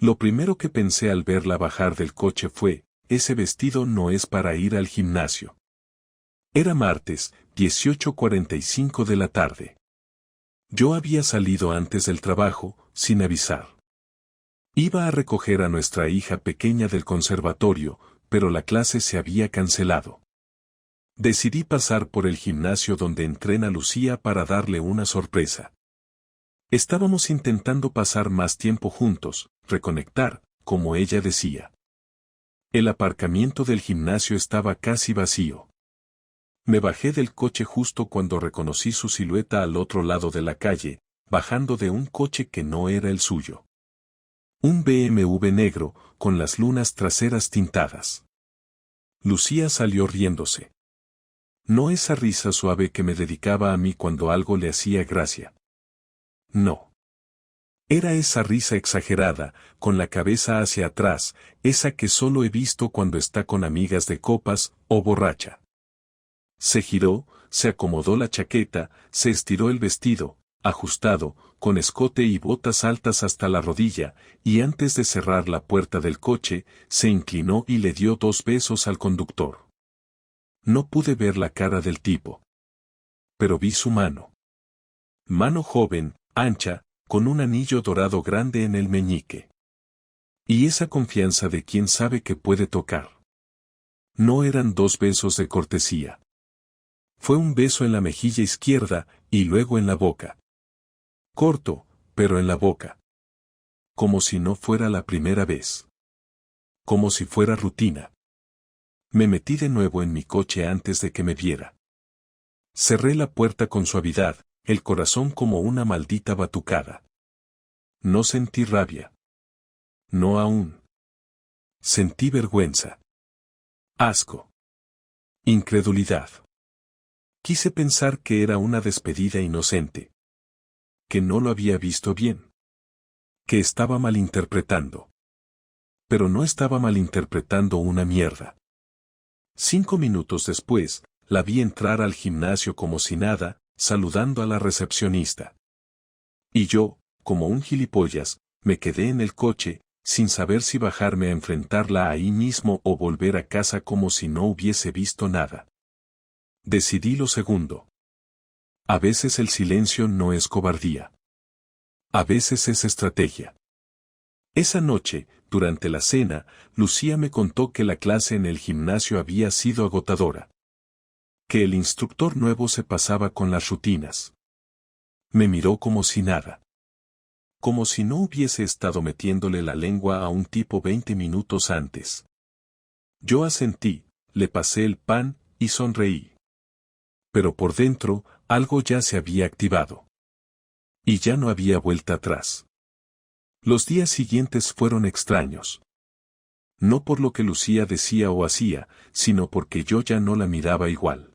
Lo primero que pensé al verla bajar del coche fue, ese vestido no es para ir al gimnasio. Era martes, 18:45 de la tarde. Yo había salido antes del trabajo, sin avisar. Iba a recoger a nuestra hija pequeña del conservatorio, pero la clase se había cancelado. Decidí pasar por el gimnasio donde entrena Lucía para darle una sorpresa. Estábamos intentando pasar más tiempo juntos, reconectar, como ella decía. El aparcamiento del gimnasio estaba casi vacío. Me bajé del coche justo cuando reconocí su silueta al otro lado de la calle, bajando de un coche que no era el suyo. Un BMW negro, con las lunas traseras tintadas. Lucía salió riéndose. No esa risa suave que me dedicaba a mí cuando algo le hacía gracia. No. Era esa risa exagerada, con la cabeza hacia atrás, esa que solo he visto cuando está con amigas de copas, o borracha. Se giró, se acomodó la chaqueta, se estiró el vestido, ajustado, con escote y botas altas hasta la rodilla, y antes de cerrar la puerta del coche, se inclinó y le dio 2 besos al conductor. No pude ver la cara del tipo. Pero vi su mano. Mano joven, ancha, con un anillo dorado grande en el meñique. Y esa confianza de quien sabe que puede tocar. No eran 2 besos de cortesía. Fue un beso en la mejilla izquierda, y luego en la boca. Corto, pero en la boca. Como si no fuera la primera vez. Como si fuera rutina. Me metí de nuevo en mi coche antes de que me viera. Cerré la puerta con suavidad, el corazón como una maldita batucada. No sentí rabia. No aún. Sentí vergüenza. Asco. Incredulidad. Quise pensar que era una despedida inocente. Que no lo había visto bien. Que estaba malinterpretando. Pero no estaba malinterpretando una mierda. 5 minutos después, la vi entrar al gimnasio como si nada, saludando a la recepcionista. Y yo, como un gilipollas, me quedé en el coche, sin saber si bajarme a enfrentarla ahí mismo o volver a casa como si no hubiese visto nada. Decidí lo segundo. A veces el silencio no es cobardía. A veces es estrategia. Esa noche, durante la cena, Lucía me contó que la clase en el gimnasio había sido agotadora. Que el instructor nuevo se pasaba con las rutinas. Me miró como si nada. Como si no hubiese estado metiéndole la lengua a un tipo 20 minutos antes. Yo asentí, le pasé el pan, y sonreí. Pero por dentro, algo ya se había activado. Y ya no había vuelta atrás. Los días siguientes fueron extraños. No por lo que Lucía decía o hacía, sino porque yo ya no la miraba igual.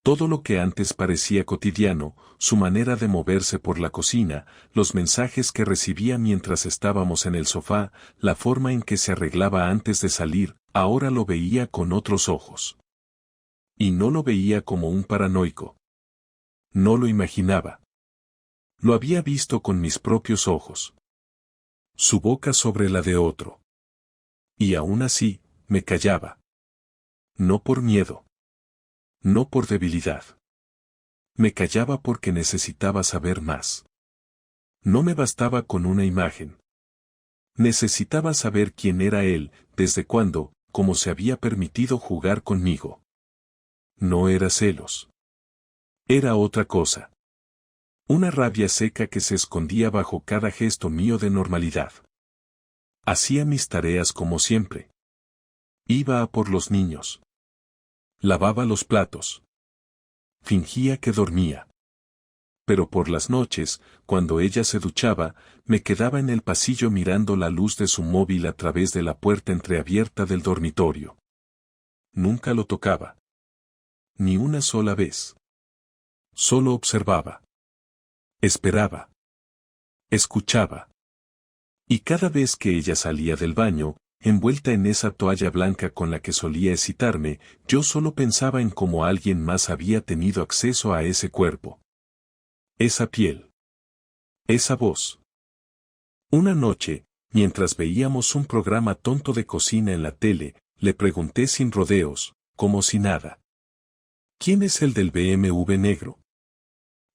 Todo lo que antes parecía cotidiano, su manera de moverse por la cocina, los mensajes que recibía mientras estábamos en el sofá, la forma en que se arreglaba antes de salir, ahora lo veía con otros ojos. Y no lo veía como un paranoico. No lo imaginaba. Lo había visto con mis propios ojos. Su boca sobre la de otro. Y aún así, me callaba. No por miedo. No por debilidad. Me callaba porque necesitaba saber más. No me bastaba con una imagen. Necesitaba saber quién era él, desde cuándo, cómo se había permitido jugar conmigo. No era celos. Era otra cosa. Una rabia seca que se escondía bajo cada gesto mío de normalidad. Hacía mis tareas como siempre. Iba a por los niños. Lavaba los platos. Fingía que dormía. Pero por las noches, cuando ella se duchaba, me quedaba en el pasillo mirando la luz de su móvil a través de la puerta entreabierta del dormitorio. Nunca lo tocaba. Ni una sola vez. Solo observaba. Esperaba. Escuchaba. Y cada vez que ella salía del baño, envuelta en esa toalla blanca con la que solía excitarme, yo solo pensaba en cómo alguien más había tenido acceso a ese cuerpo. Esa piel. Esa voz. Una noche, mientras veíamos un programa tonto de cocina en la tele, le pregunté sin rodeos, como si nada. ¿Quién es el del BMW negro?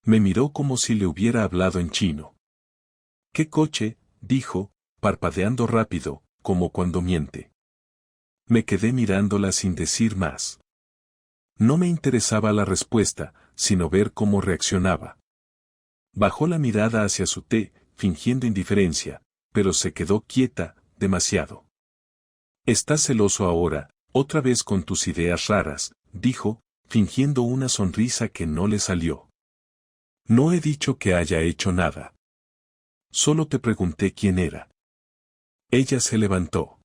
Me miró como si le hubiera hablado en chino. ¿Qué coche?, dijo, parpadeando rápido, como cuando miente. Me quedé mirándola sin decir más. No me interesaba la respuesta, sino ver cómo reaccionaba. Bajó la mirada hacia su té, fingiendo indiferencia, pero se quedó quieta, demasiado. «Estás celoso ahora, otra vez con tus ideas raras», dijo, fingiendo una sonrisa que no le salió. «No he dicho que haya hecho nada. Solo te pregunté quién era». Ella se levantó.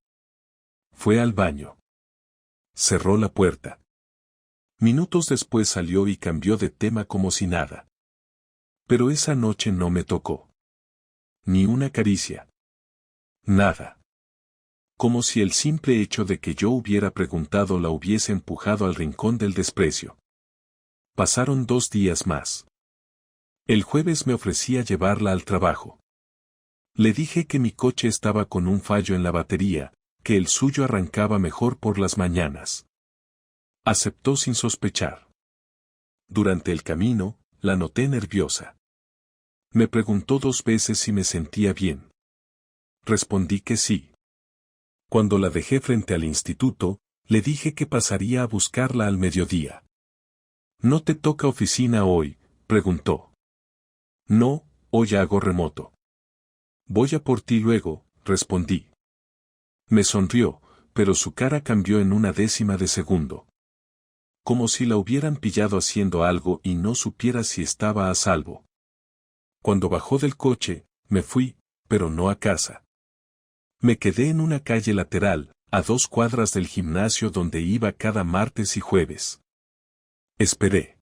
Fue al baño. Cerró la puerta. Minutos después salió y cambió de tema como si nada. Pero esa noche no me tocó. Ni una caricia. Nada. Como si el simple hecho de que yo hubiera preguntado la hubiese empujado al rincón del desprecio. Pasaron 2 días más. El jueves me ofrecía llevarla al trabajo. Le dije que mi coche estaba con un fallo en la batería, que el suyo arrancaba mejor por las mañanas. Aceptó sin sospechar. Durante el camino, la noté nerviosa. Me preguntó 2 veces si me sentía bien. Respondí que sí. Cuando la dejé frente al instituto, le dije que pasaría a buscarla al mediodía. ¿No te toca oficina hoy?, preguntó. No, hoy hago remoto. Voy a por ti luego, respondí. Me sonrió, pero su cara cambió en una décima de segundo. Como si la hubieran pillado haciendo algo y no supiera si estaba a salvo. Cuando bajó del coche, me fui, pero no a casa. Me quedé en una calle lateral, a 2 cuadras del gimnasio donde iba cada martes y jueves. Esperé.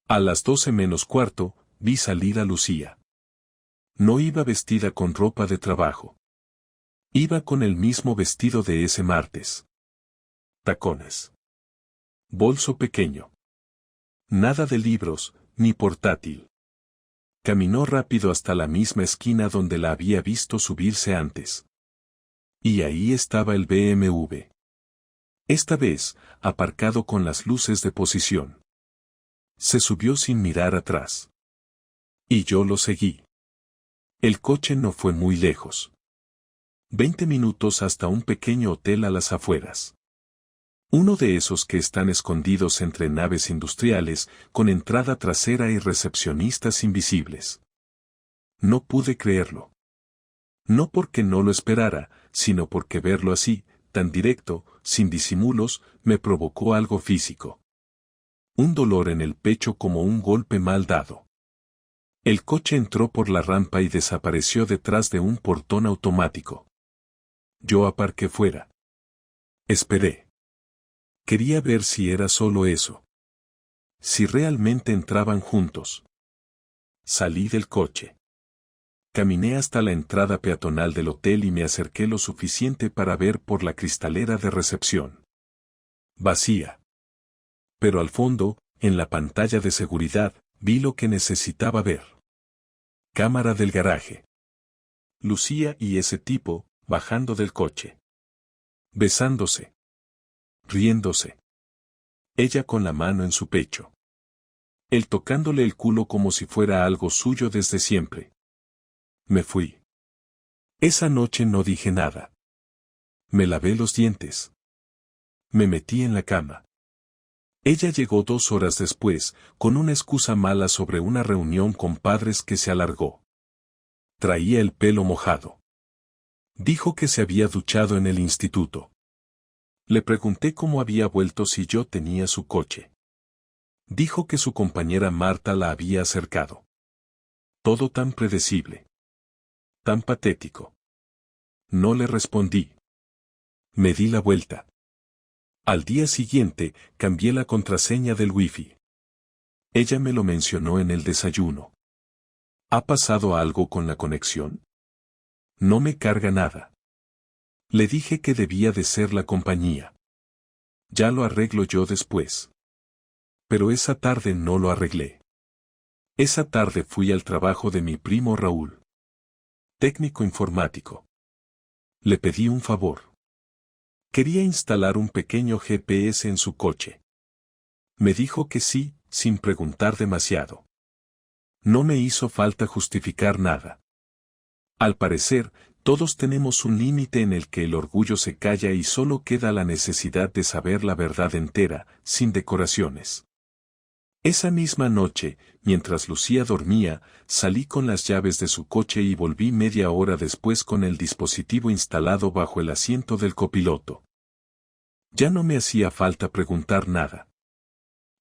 A las 12 menos cuarto, vi salir a Lucía. No iba vestida con ropa de trabajo. Iba con el mismo vestido de ese martes. Tacones. Bolso pequeño. Nada de libros, ni portátil. Caminó rápido hasta la misma esquina donde la había visto subirse antes. Y ahí estaba el BMW. Esta vez, aparcado con las luces de posición. Se subió sin mirar atrás. Y yo lo seguí. El coche no fue muy lejos. 20 minutos hasta un pequeño hotel a las afueras. Uno de esos que están escondidos entre naves industriales, con entrada trasera y recepcionistas invisibles. No pude creerlo. No porque no lo esperara, sino porque verlo así, tan directo, sin disimulos, me provocó algo físico. Un dolor en el pecho como un golpe mal dado. El coche entró por la rampa y desapareció detrás de un portón automático. Yo aparqué fuera. Esperé. Quería ver si era solo eso. Si realmente entraban juntos. Salí del coche. Caminé hasta la entrada peatonal del hotel y me acerqué lo suficiente para ver por la cristalera de recepción. Vacía. Pero al fondo, en la pantalla de seguridad, vi lo que necesitaba ver. Cámara del garaje. Lucía y ese tipo, bajando del coche. Besándose. Riéndose. Ella con la mano en su pecho. Él tocándole el culo como si fuera algo suyo desde siempre. Me fui. Esa noche no dije nada. Me lavé los dientes. Me metí en la cama. Ella llegó 2 horas después, con una excusa mala sobre una reunión con padres que se alargó. Traía el pelo mojado. Dijo que se había duchado en el instituto. Le pregunté cómo había vuelto si yo tenía su coche. Dijo que su compañera Marta la había acercado. Todo tan predecible. Tan patético. No le respondí. Me di la vuelta. Al día siguiente, cambié la contraseña del wifi. Ella me lo mencionó en el desayuno. ¿Ha pasado algo con la conexión? No me carga nada. Le dije que debía de ser la compañía. Ya lo arreglo yo después. Pero esa tarde no lo arreglé. Esa tarde fui al trabajo de mi primo Raúl. Técnico informático. Le pedí un favor. Quería instalar un pequeño GPS en su coche. Me dijo que sí, sin preguntar demasiado. No me hizo falta justificar nada. Al parecer, todos tenemos un límite en el que el orgullo se calla y solo queda la necesidad de saber la verdad entera, sin decoraciones. Esa misma noche, mientras Lucía dormía, salí con las llaves de su coche y volví media hora después con el dispositivo instalado bajo el asiento del copiloto. Ya no me hacía falta preguntar nada.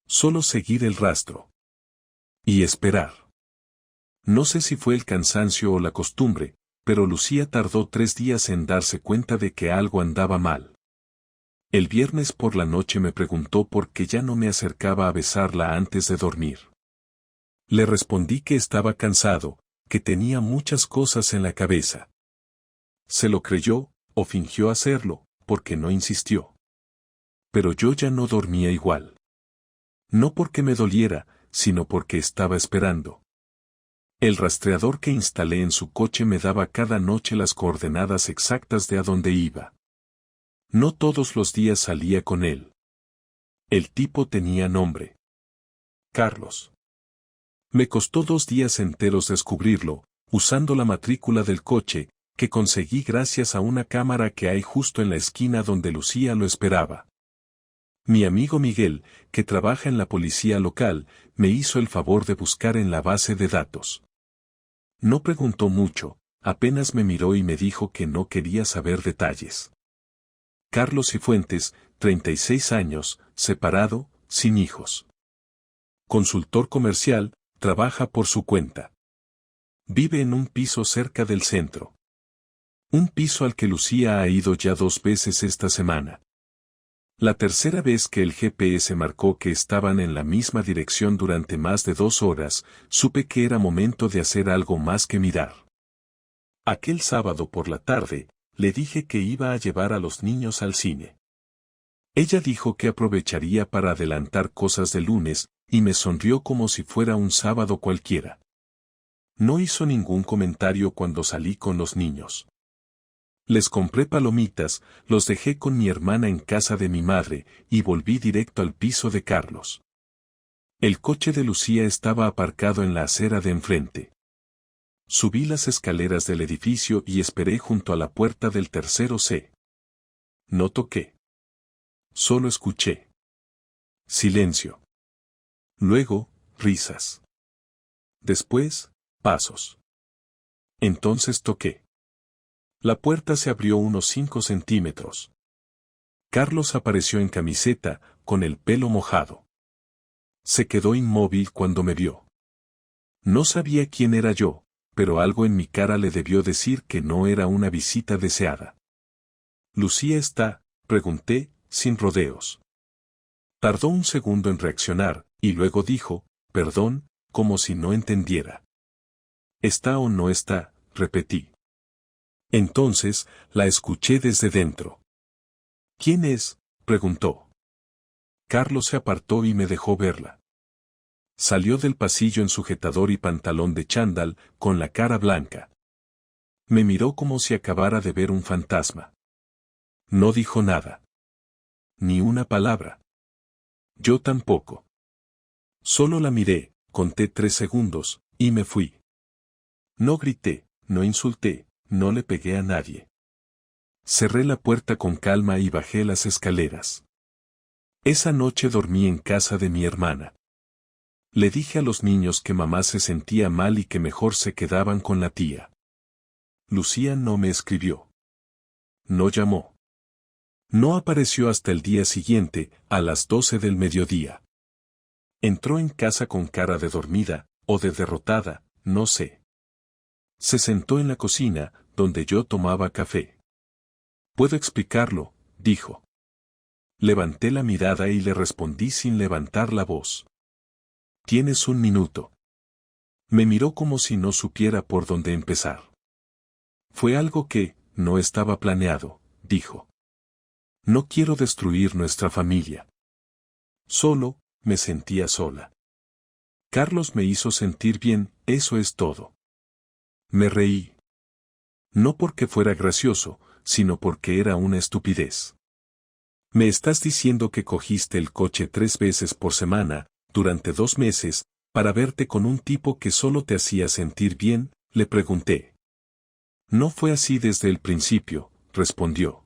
Solo seguir el rastro. Y esperar. No sé si fue el cansancio o la costumbre, pero Lucía tardó 3 días en darse cuenta de que algo andaba mal. El viernes por la noche me preguntó por qué ya no me acercaba a besarla antes de dormir. Le respondí que estaba cansado, que tenía muchas cosas en la cabeza. Se lo creyó, o fingió hacerlo, porque no insistió. Pero yo ya no dormía igual. No porque me doliera, sino porque estaba esperando. El rastreador que instalé en su coche me daba cada noche las coordenadas exactas de a dónde iba. No todos los días salía con él. El tipo tenía nombre. Carlos. Me costó 2 días enteros descubrirlo, usando la matrícula del coche, que conseguí gracias a una cámara que hay justo en la esquina donde Lucía lo esperaba. Mi amigo Miguel, que trabaja en la policía local, me hizo el favor de buscar en la base de datos. No preguntó mucho, apenas me miró y me dijo que no quería saber detalles. Carlos Cifuentes, 36 años, separado, sin hijos. Consultor comercial, trabaja por su cuenta. Vive en un piso cerca del centro. Un piso al que Lucía ha ido ya 2 veces esta semana. La tercera vez que el GPS marcó que estaban en la misma dirección durante más de 2 horas, supe que era momento de hacer algo más que mirar. Aquel sábado por la tarde, le dije que iba a llevar a los niños al cine. Ella dijo que aprovecharía para adelantar cosas del lunes, y me sonrió como si fuera un sábado cualquiera. No hizo ningún comentario cuando salí con los niños. Les compré palomitas, los dejé con mi hermana en casa de mi madre, y volví directo al piso de Carlos. El coche de Lucía estaba aparcado en la acera de enfrente. Subí las escaleras del edificio y esperé junto a la puerta del tercero C. No toqué. Solo escuché. Silencio. Luego, risas. Después, pasos. Entonces toqué. La puerta se abrió unos 5 centímetros. Carlos apareció en camiseta, con el pelo mojado. Se quedó inmóvil cuando me vio. No sabía quién era yo, pero algo en mi cara le debió decir que no era una visita deseada. «¿Lucía está?», pregunté, sin rodeos. Tardó un segundo en reaccionar, y luego dijo, «Perdón», como si no entendiera. «¿Está o no está?», repetí. Entonces, la escuché desde dentro. «¿Quién es?», preguntó. Carlos se apartó y me dejó verla. Salió del pasillo en sujetador y pantalón de chándal, con la cara blanca. Me miró como si acabara de ver un fantasma. No dijo nada. Ni una palabra. Yo tampoco. Solo la miré, conté 3 segundos, y me fui. No grité, no insulté, no le pegué a nadie. Cerré la puerta con calma y bajé las escaleras. Esa noche dormí en casa de mi hermana. Le dije a los niños que mamá se sentía mal y que mejor se quedaban con la tía. Lucía no me escribió. No llamó. No apareció hasta el día siguiente, a las 12 del mediodía. Entró en casa con cara de dormida, o de derrotada, no sé. Se sentó en la cocina, donde yo tomaba café. «Puedo explicarlo», dijo. Levanté la mirada y le respondí sin levantar la voz. «Tienes 1 minuto». Me miró como si no supiera por dónde empezar. «Fue algo que no estaba planeado», dijo. «No quiero destruir nuestra familia. Solo, me sentía sola. Carlos me hizo sentir bien, eso es todo». Me reí. No porque fuera gracioso, sino porque era una estupidez. ¿Me estás diciendo que cogiste el coche 3 veces por semana, durante 2 meses, para verte con un tipo que solo te hacía sentir bien? Le pregunté. No fue así desde el principio, respondió.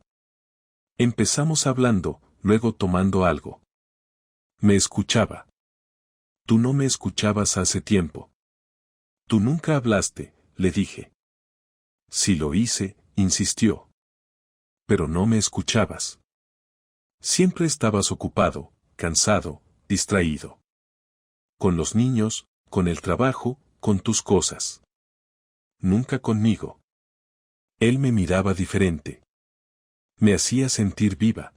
Empezamos hablando, luego tomando algo. Me escuchaba. Tú no me escuchabas hace tiempo. Tú nunca hablaste, le dije. Sí lo hice, insistió. Pero no me escuchabas. Siempre estabas ocupado, cansado, distraído. Con los niños, con el trabajo, con tus cosas. Nunca conmigo. Él me miraba diferente. Me hacía sentir viva.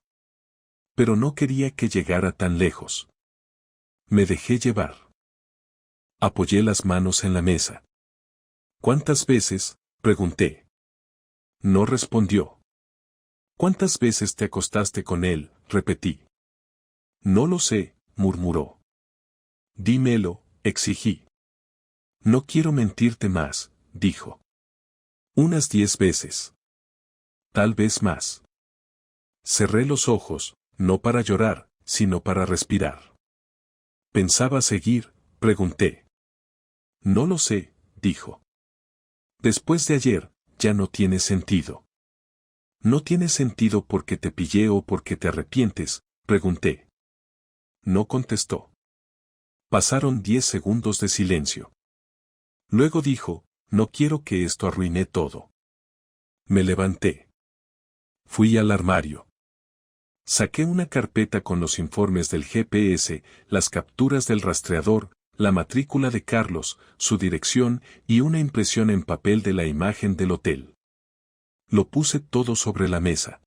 Pero no quería que llegara tan lejos. Me dejé llevar. Apoyé las manos en la mesa. ¿Cuántas veces? Pregunté. No respondió. ¿Cuántas veces te acostaste con él? Repetí. No lo sé, murmuró. Dímelo, exigí. No quiero mentirte más, dijo. Unas 10 veces. Tal vez más. Cerré los ojos, no para llorar, sino para respirar. ¿Pensaba seguir? Pregunté. No lo sé, dijo. Después de ayer, ya no tiene sentido. ¿No tiene sentido porque te pillé o porque te arrepientes? Pregunté. No contestó. Pasaron 10 segundos de silencio. Luego dijo, no quiero que esto arruine todo. Me levanté. Fui al armario. Saqué una carpeta con los informes del GPS, las capturas del rastreador, la matrícula de Carlos, su dirección y una impresión en papel de la imagen del hotel. Lo puse todo sobre la mesa.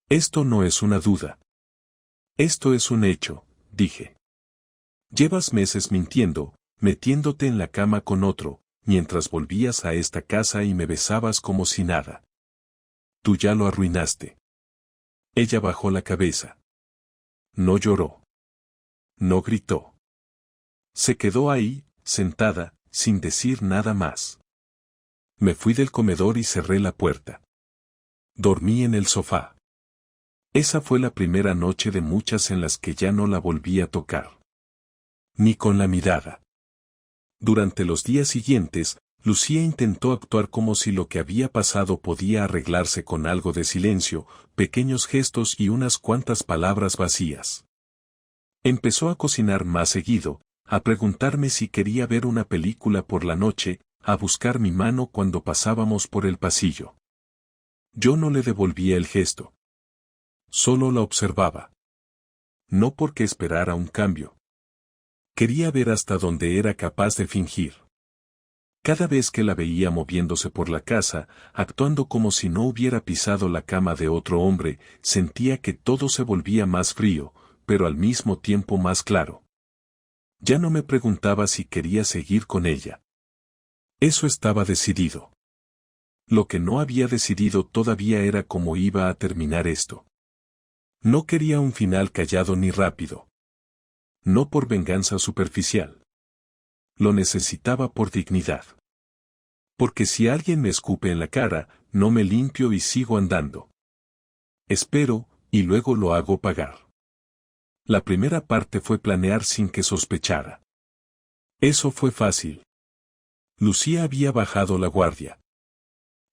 Esto no es una duda. Esto es un hecho, dije. Llevas meses mintiendo, metiéndote en la cama con otro, mientras volvías a esta casa y me besabas como si nada. Tú ya lo arruinaste. Ella bajó la cabeza. No lloró. No gritó. Se quedó ahí, sentada, sin decir nada más. Me fui del comedor y cerré la puerta. Dormí en el sofá. Esa fue la primera noche de muchas en las que ya no la volví a tocar. Ni con la mirada. Durante los días siguientes, Lucía intentó actuar como si lo que había pasado podía arreglarse con algo de silencio, pequeños gestos y unas cuantas palabras vacías. Empezó a cocinar más seguido, a preguntarme si quería ver una película por la noche, a buscar mi mano cuando pasábamos por el pasillo. Yo no le devolvía el gesto. Solo la observaba. No porque esperara un cambio. Quería ver hasta dónde era capaz de fingir. Cada vez que la veía moviéndose por la casa, actuando como si no hubiera pisado la cama de otro hombre, sentía que todo se volvía más frío, pero al mismo tiempo más claro. Ya no me preguntaba si quería seguir con ella. Eso estaba decidido. Lo que no había decidido todavía era cómo iba a terminar esto. No quería un final callado ni rápido. No por venganza superficial. Lo necesitaba por dignidad. Porque si alguien me escupe en la cara, no me limpio y sigo andando. Espero, y luego lo hago pagar. La primera parte fue planear sin que sospechara. Eso fue fácil. Lucía había bajado la guardia.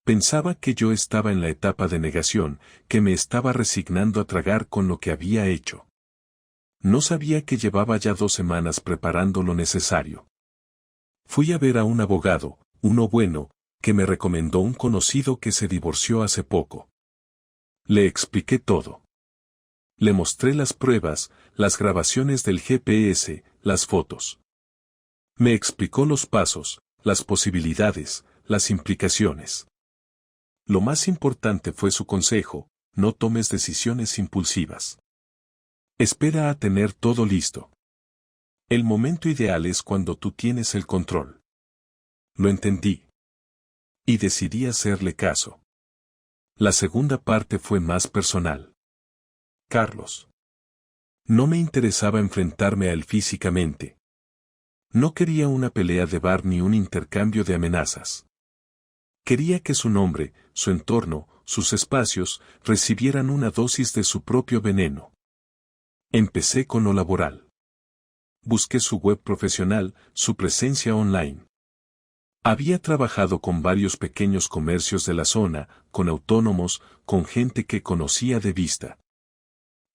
Pensaba que yo estaba en la etapa de negación, que me estaba resignando a tragar con lo que había hecho. No sabía que llevaba ya 2 semanas preparando lo necesario. Fui a ver a un abogado, uno bueno, que me recomendó un conocido que se divorció hace poco. Le expliqué todo. Le mostré las pruebas, las grabaciones del GPS, las fotos. Me explicó los pasos, las posibilidades, las implicaciones. Lo más importante fue su consejo: no tomes decisiones impulsivas. Espera a tener todo listo. El momento ideal es cuando tú tienes el control. Lo entendí. Y decidí hacerle caso. La segunda parte fue más personal. Carlos. No me interesaba enfrentarme a él físicamente. No quería una pelea de bar ni un intercambio de amenazas. Quería que su nombre, su entorno, sus espacios, recibieran una dosis de su propio veneno. Empecé con lo laboral. Busqué su web profesional, su presencia online. Había trabajado con varios pequeños comercios de la zona, con autónomos, con gente que conocía de vista.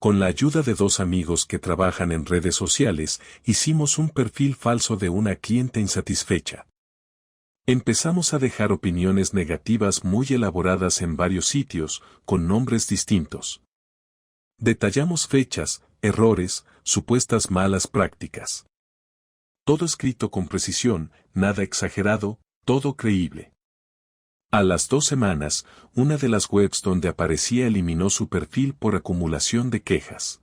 Con la ayuda de 2 amigos que trabajan en redes sociales, hicimos un perfil falso de una cliente insatisfecha. Empezamos a dejar opiniones negativas muy elaboradas en varios sitios, con nombres distintos. Detallamos fechas, errores, supuestas malas prácticas. Todo escrito con precisión, nada exagerado, todo creíble. A las 2 semanas, una de las webs donde aparecía eliminó su perfil por acumulación de quejas.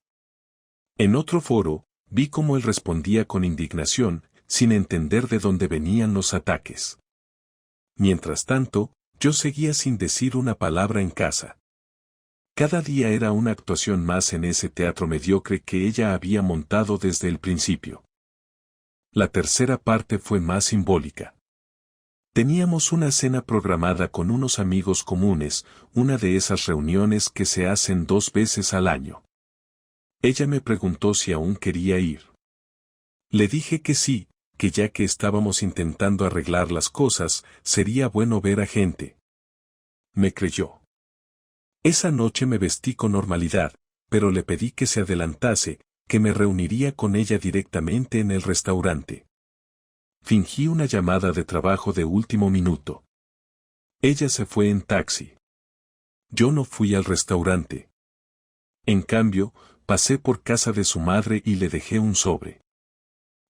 En otro foro, vi cómo él respondía con indignación, sin entender de dónde venían los ataques. Mientras tanto, yo seguía sin decir una palabra en casa. Cada día era una actuación más en ese teatro mediocre que ella había montado desde el principio. La tercera parte fue más simbólica. Teníamos una cena programada con unos amigos comunes, una de esas reuniones que se hacen 2 veces al año. Ella me preguntó si aún quería ir. Le dije que sí, que ya que estábamos intentando arreglar las cosas, sería bueno ver a gente. Me creyó. Esa noche me vestí con normalidad, pero le pedí que se adelantase, que me reuniría con ella directamente en el restaurante. Fingí una llamada de trabajo de último minuto. Ella se fue en taxi. Yo no fui al restaurante. En cambio, pasé por casa de su madre y le dejé un sobre.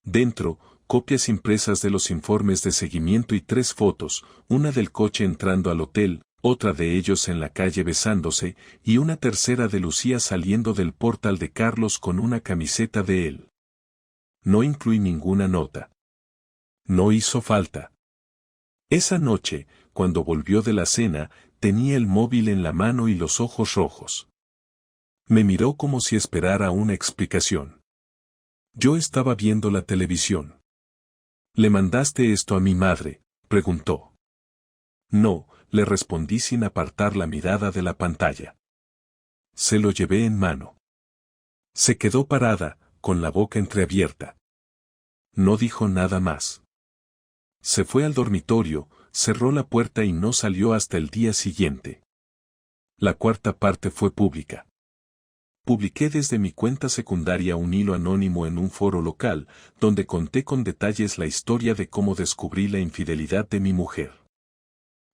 Dentro, copias impresas de los informes de seguimiento y 3 fotos, una del coche entrando al hotel, otra de ellos en la calle besándose, y una tercera de Lucía saliendo del portal de Carlos con una camiseta de él. No incluí ninguna nota. No hizo falta. Esa noche, cuando volvió de la cena, tenía el móvil en la mano y los ojos rojos. Me miró como si esperara una explicación. Yo estaba viendo la televisión. ¿Le mandaste esto a mi madre?, preguntó. No, le respondí sin apartar la mirada de la pantalla. Se lo llevé en mano. Se quedó parada, con la boca entreabierta. No dijo nada más. Se fue al dormitorio, cerró la puerta y no salió hasta el día siguiente. La cuarta parte fue pública. Publiqué desde mi cuenta secundaria un hilo anónimo en un foro local, donde conté con detalles la historia de cómo descubrí la infidelidad de mi mujer.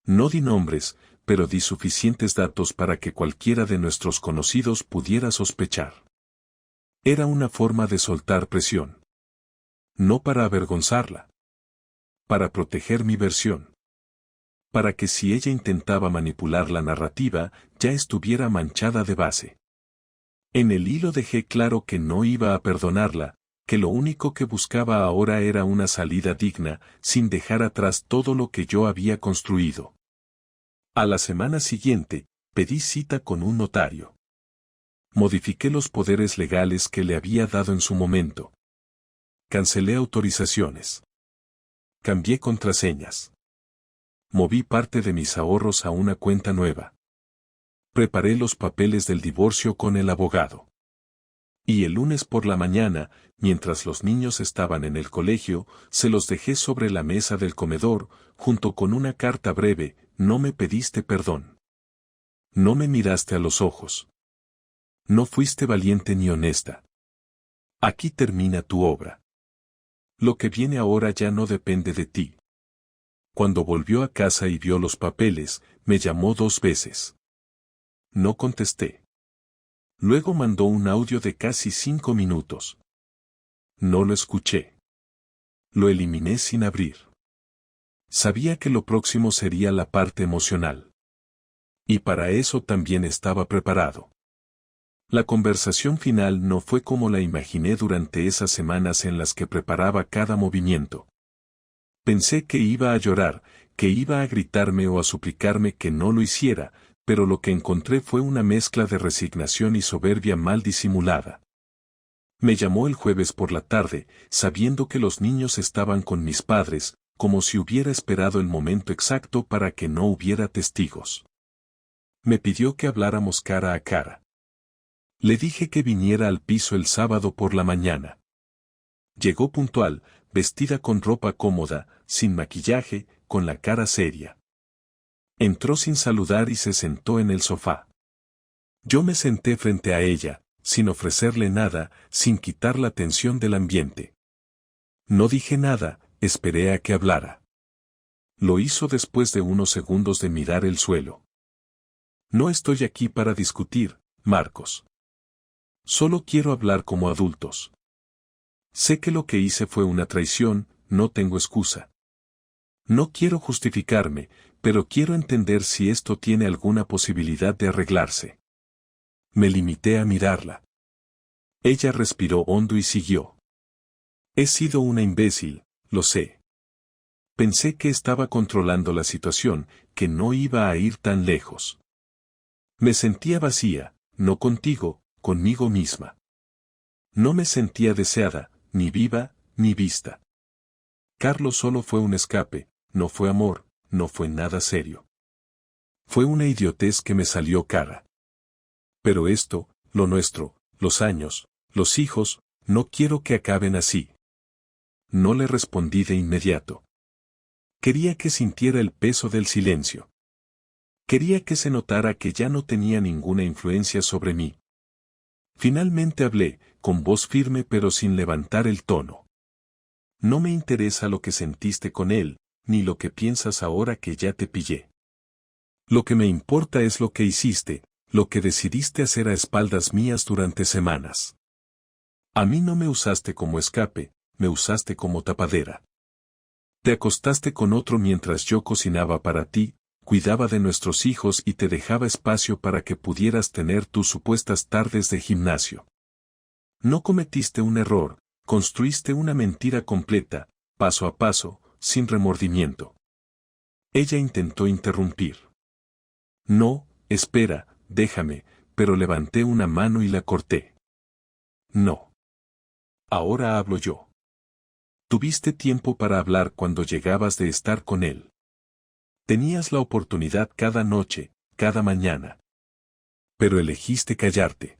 No di nombres, pero di suficientes datos para que cualquiera de nuestros conocidos pudiera sospechar. Era una forma de soltar presión. No para avergonzarla. Para proteger mi versión. Para que si ella intentaba manipular la narrativa, ya estuviera manchada de base. En el hilo dejé claro que no iba a perdonarla, que lo único que buscaba ahora era una salida digna, sin dejar atrás todo lo que yo había construido. A la semana siguiente, pedí cita con un notario. Modifiqué los poderes legales que le había dado en su momento. Cancelé autorizaciones. Cambié contraseñas. Moví parte de mis ahorros a una cuenta nueva. Preparé los papeles del divorcio con el abogado. Y el lunes por la mañana, mientras los niños estaban en el colegio, se los dejé sobre la mesa del comedor, junto con una carta breve: no me pediste perdón. No me miraste a los ojos. No fuiste valiente ni honesta. Aquí termina tu obra. Lo que viene ahora ya no depende de ti. Cuando volvió a casa y vio los papeles, me llamó 2 veces. No contesté. Luego mandó un audio de casi 5 minutos. No lo escuché. Lo eliminé sin abrir. Sabía que lo próximo sería la parte emocional. Y para eso también estaba preparado. La conversación final no fue como la imaginé durante esas semanas en las que preparaba cada movimiento. Pensé que iba a llorar, que iba a gritarme o a suplicarme que no lo hiciera, pero lo que encontré fue una mezcla de resignación y soberbia mal disimulada. Me llamó el jueves por la tarde, sabiendo que los niños estaban con mis padres, como si hubiera esperado el momento exacto para que no hubiera testigos. Me pidió que habláramos cara a cara. Le dije que viniera al piso el sábado por la mañana. Llegó puntual, vestida con ropa cómoda, sin maquillaje, con la cara seria. Entró sin saludar y se sentó en el sofá. Yo me senté frente a ella, sin ofrecerle nada, sin quitar la tensión del ambiente. No dije nada, esperé a que hablara. Lo hizo después de unos segundos de mirar el suelo. No estoy aquí para discutir, Marcos. Solo quiero hablar como adultos. Sé que lo que hice fue una traición, no tengo excusa. No quiero justificarme, pero quiero entender si esto tiene alguna posibilidad de arreglarse. Me limité a mirarla. Ella respiró hondo y siguió. He sido una imbécil, lo sé. Pensé que estaba controlando la situación, que no iba a ir tan lejos. Me sentía vacía, no contigo, conmigo misma. No me sentía deseada, ni viva, ni vista. Carlos solo fue un escape, no fue amor, no fue nada serio. Fue una idiotez que me salió cara. Pero esto, lo nuestro, los años, los hijos, no quiero que acaben así. No le respondí de inmediato. Quería que sintiera el peso del silencio. Quería que se notara que ya no tenía ninguna influencia sobre mí. Finalmente hablé, con voz firme pero sin levantar el tono. No me interesa lo que sentiste con él, ni lo que piensas ahora que ya te pillé. Lo que me importa es lo que hiciste, lo que decidiste hacer a espaldas mías durante semanas. A mí no me usaste como escape, me usaste como tapadera. Te acostaste con otro mientras yo cocinaba para ti, cuidaba de nuestros hijos y te dejaba espacio para que pudieras tener tus supuestas tardes de gimnasio. No cometiste un error, construiste una mentira completa, paso a paso, sin remordimiento. Ella intentó interrumpir. No, espera, déjame, pero levanté una mano y la corté. No. Ahora hablo yo. Tuviste tiempo para hablar cuando llegabas de estar con él. Tenías la oportunidad cada noche, cada mañana. Pero elegiste callarte.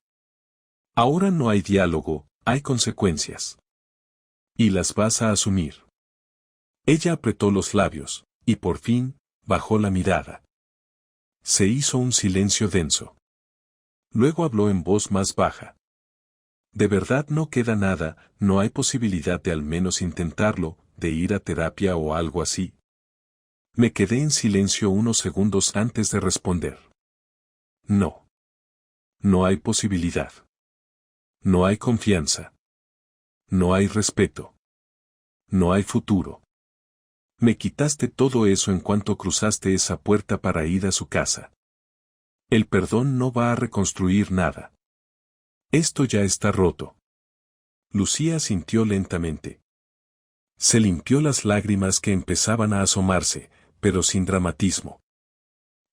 Ahora no hay diálogo, hay consecuencias. Y las vas a asumir. Ella apretó los labios, y por fin, bajó la mirada. Se hizo un silencio denso. Luego habló en voz más baja. De verdad no queda nada, no hay posibilidad de al menos intentarlo, de ir a terapia o algo así. Me quedé en silencio unos segundos antes de responder. No. No hay posibilidad. No hay confianza. No hay respeto. No hay futuro. Me quitaste todo eso en cuanto cruzaste esa puerta para ir a su casa. El perdón no va a reconstruir nada. Esto ya está roto. Lucía sintió lentamente. Se limpió las lágrimas que empezaban a asomarse, pero sin dramatismo.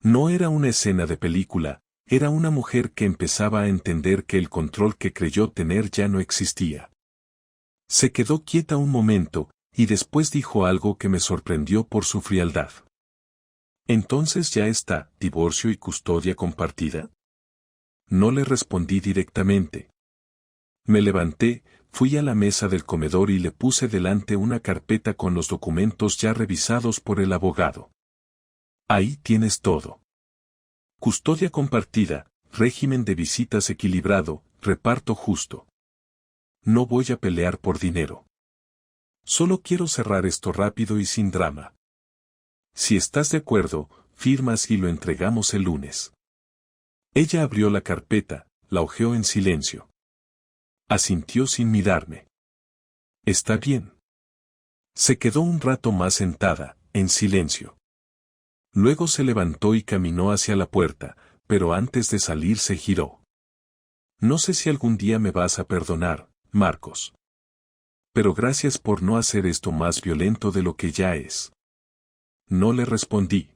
No era una escena de película, era una mujer que empezaba a entender que el control que creyó tener ya no existía. Se quedó quieta un momento, y después dijo algo que me sorprendió por su frialdad. ¿Entonces ya está, divorcio y custodia compartida? No le respondí directamente. Me levanté, fui a la mesa del comedor y le puse delante una carpeta con los documentos ya revisados por el abogado. Ahí tienes todo. Custodia compartida, régimen de visitas equilibrado, reparto justo. No voy a pelear por dinero. Solo quiero cerrar esto rápido y sin drama. Si estás de acuerdo, firmas y lo entregamos el lunes. Ella abrió la carpeta, la hojeó en silencio. Asintió sin mirarme. Está bien. Se quedó un rato más sentada, en silencio. Luego se levantó y caminó hacia la puerta, pero antes de salir se giró. No sé si algún día me vas a perdonar, Marcos. Pero gracias por no hacer esto más violento de lo que ya es. No le respondí.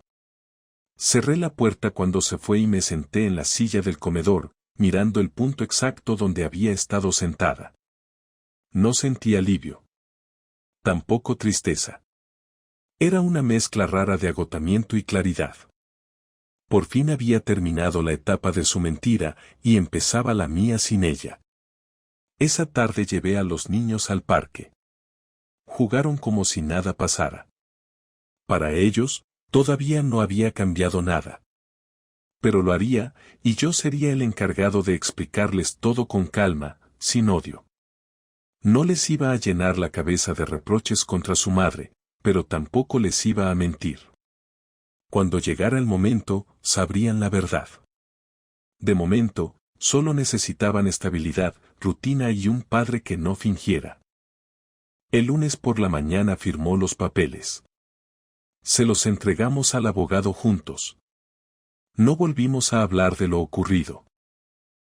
Cerré la puerta cuando se fue y me senté en la silla del comedor, mirando el punto exacto donde había estado sentada. No sentí alivio. Tampoco tristeza. Era una mezcla rara de agotamiento y claridad. Por fin había terminado la etapa de su mentira y empezaba la mía sin ella. Esa tarde llevé a los niños al parque. Jugaron como si nada pasara. Para ellos, todavía no había cambiado nada. Pero lo haría, y yo sería el encargado de explicarles todo con calma, sin odio. No les iba a llenar la cabeza de reproches contra su madre, pero tampoco les iba a mentir. Cuando llegara el momento, sabrían la verdad. De momento, solo necesitaban estabilidad, rutina y un padre que no fingiera. El lunes por la mañana firmó los papeles. Se los entregamos al abogado juntos. No volvimos a hablar de lo ocurrido.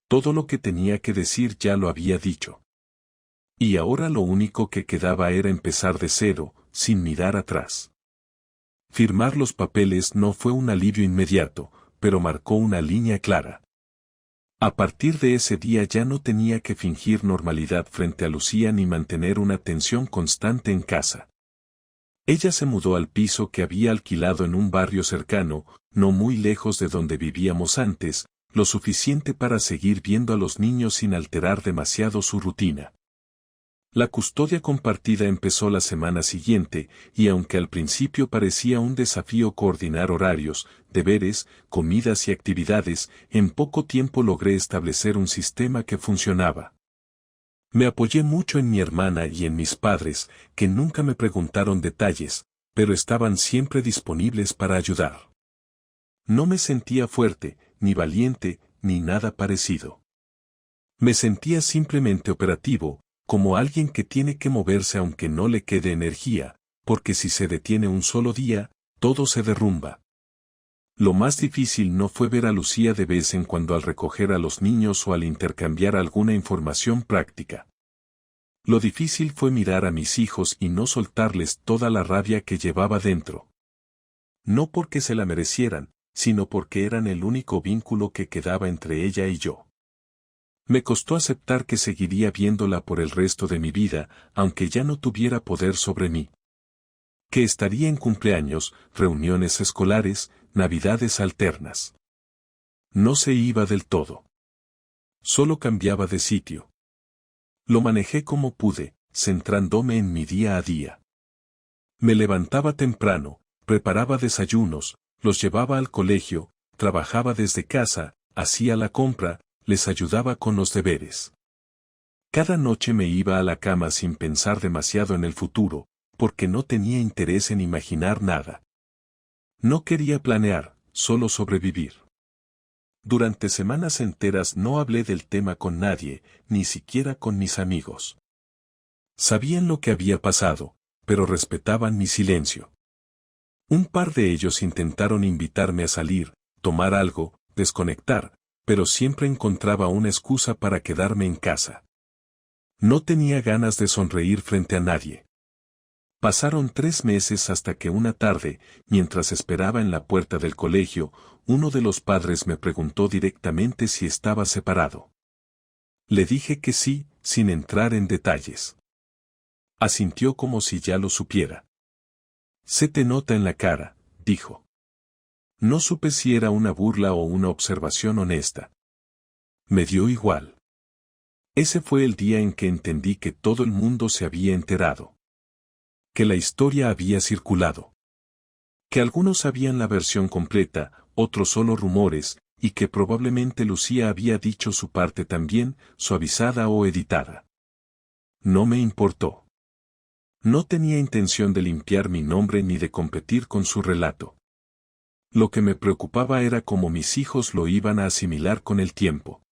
Todo lo que tenía que decir ya lo había dicho. Y ahora lo único que quedaba era empezar de cero, sin mirar atrás. Firmar los papeles no fue un alivio inmediato, pero marcó una línea clara. A partir de ese día ya no tenía que fingir normalidad frente a Lucía ni mantener una tensión constante en casa. Ella se mudó al piso que había alquilado en un barrio cercano, no muy lejos de donde vivíamos antes, lo suficiente para seguir viendo a los niños sin alterar demasiado su rutina. La custodia compartida empezó la semana siguiente, y aunque al principio parecía un desafío coordinar horarios, deberes, comidas y actividades, en poco tiempo logré establecer un sistema que funcionaba. Me apoyé mucho en mi hermana y en mis padres, que nunca me preguntaron detalles, pero estaban siempre disponibles para ayudar. No me sentía fuerte, ni valiente, ni nada parecido. Me sentía simplemente operativo, como alguien que tiene que moverse aunque no le quede energía, porque si se detiene un solo día, todo se derrumba. Lo más difícil no fue ver a Lucía de vez en cuando al recoger a los niños o al intercambiar alguna información práctica. Lo difícil fue mirar a mis hijos y no soltarles toda la rabia que llevaba dentro. No porque se la merecieran, sino porque eran el único vínculo que quedaba entre ella y yo. Me costó aceptar que seguiría viéndola por el resto de mi vida, aunque ya no tuviera poder sobre mí. Que estaría en cumpleaños, reuniones escolares, navidades alternas. No se iba del todo. Solo cambiaba de sitio. Lo manejé como pude, centrándome en mi día a día. Me levantaba temprano, preparaba desayunos, los llevaba al colegio, trabajaba desde casa, hacía la compra, les ayudaba con los deberes. Cada noche me iba a la cama sin pensar demasiado en el futuro, porque no tenía interés en imaginar nada. No quería planear, solo sobrevivir. Durante semanas enteras no hablé del tema con nadie, ni siquiera con mis amigos. Sabían lo que había pasado, pero respetaban mi silencio. Un par de ellos intentaron invitarme a salir, tomar algo, desconectar, pero siempre encontraba una excusa para quedarme en casa. No tenía ganas de sonreír frente a nadie. Pasaron 3 meses hasta que una tarde, mientras esperaba en la puerta del colegio, uno de los padres me preguntó directamente si estaba separado. Le dije que sí, sin entrar en detalles. Asintió como si ya lo supiera. Se te nota en la cara, dijo. No supe si era una burla o una observación honesta. Me dio igual. Ese fue el día en que entendí que todo el mundo se había enterado. Que la historia había circulado. Que algunos sabían la versión completa, otros solo rumores, y que probablemente Lucía había dicho su parte también, suavizada o editada. No me importó. No tenía intención de limpiar mi nombre ni de competir con su relato. Lo que me preocupaba era cómo mis hijos lo iban a asimilar con el tiempo.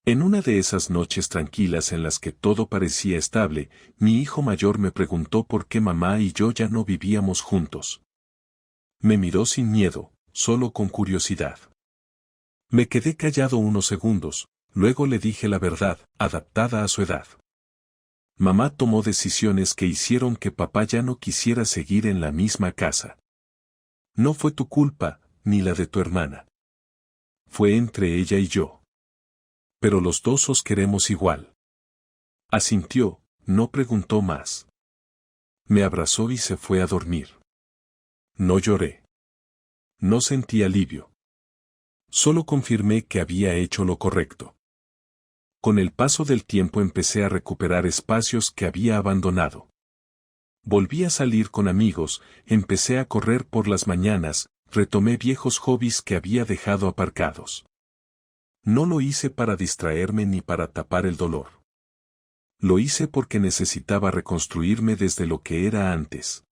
En una de esas noches tranquilas en las que todo parecía estable, mi hijo mayor me preguntó por qué mamá y yo ya no vivíamos juntos. Me miró sin miedo, solo con curiosidad. Me quedé callado unos segundos, luego le dije la verdad, adaptada a su edad. Mamá tomó decisiones que hicieron que papá ya no quisiera seguir en la misma casa. No fue tu culpa, ni la de tu hermana. Fue entre ella y yo. Pero los dos os queremos igual. Asintió, no preguntó más. Me abrazó y se fue a dormir. No lloré. No sentí alivio. Solo confirmé que había hecho lo correcto. Con el paso del tiempo empecé a recuperar espacios que había abandonado. Volví a salir con amigos, empecé a correr por las mañanas, retomé viejos hobbies que había dejado aparcados. No lo hice para distraerme ni para tapar el dolor. Lo hice porque necesitaba reconstruirme desde lo que era antes.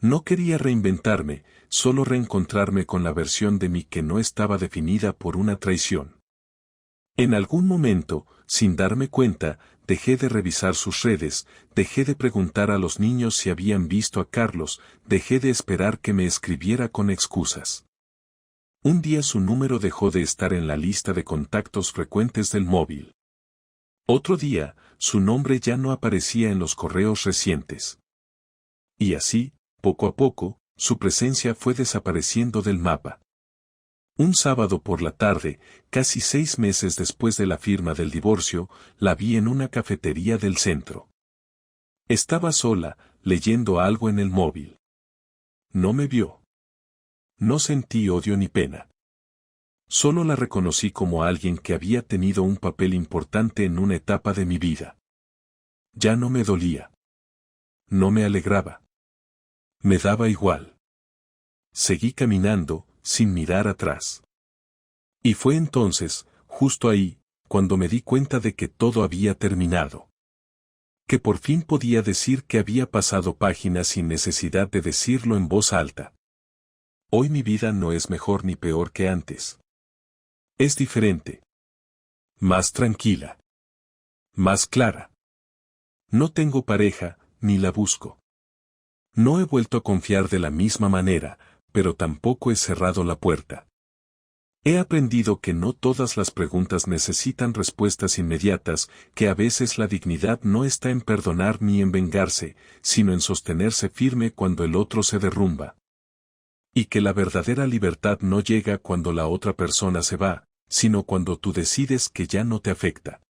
No quería reinventarme, solo reencontrarme con la versión de mí que no estaba definida por una traición. En algún momento, sin darme cuenta, dejé de revisar sus redes, dejé de preguntar a los niños si habían visto a Carlos, dejé de esperar que me escribiera con excusas. Un día su número dejó de estar en la lista de contactos frecuentes del móvil. Otro día, su nombre ya no aparecía en los correos recientes. Y así, poco a poco, su presencia fue desapareciendo del mapa. Un sábado por la tarde, casi 6 meses después de la firma del divorcio, la vi en una cafetería del centro. Estaba sola, leyendo algo en el móvil. No me vio. No sentí odio ni pena. Solo la reconocí como alguien que había tenido un papel importante en una etapa de mi vida. Ya no me dolía. No me alegraba. Me daba igual. Seguí caminando, sin mirar atrás. Y fue entonces, justo ahí, cuando me di cuenta de que todo había terminado. Que por fin podía decir que había pasado páginas sin necesidad de decirlo en voz alta. Hoy mi vida no es mejor ni peor que antes. Es diferente. Más tranquila. Más clara. No tengo pareja, ni la busco. No he vuelto a confiar de la misma manera, pero tampoco he cerrado la puerta. He aprendido que no todas las preguntas necesitan respuestas inmediatas, que a veces la dignidad no está en perdonar ni en vengarse, sino en sostenerse firme cuando el otro se derrumba. Y que la verdadera libertad no llega cuando la otra persona se va, sino cuando tú decides que ya no te afecta.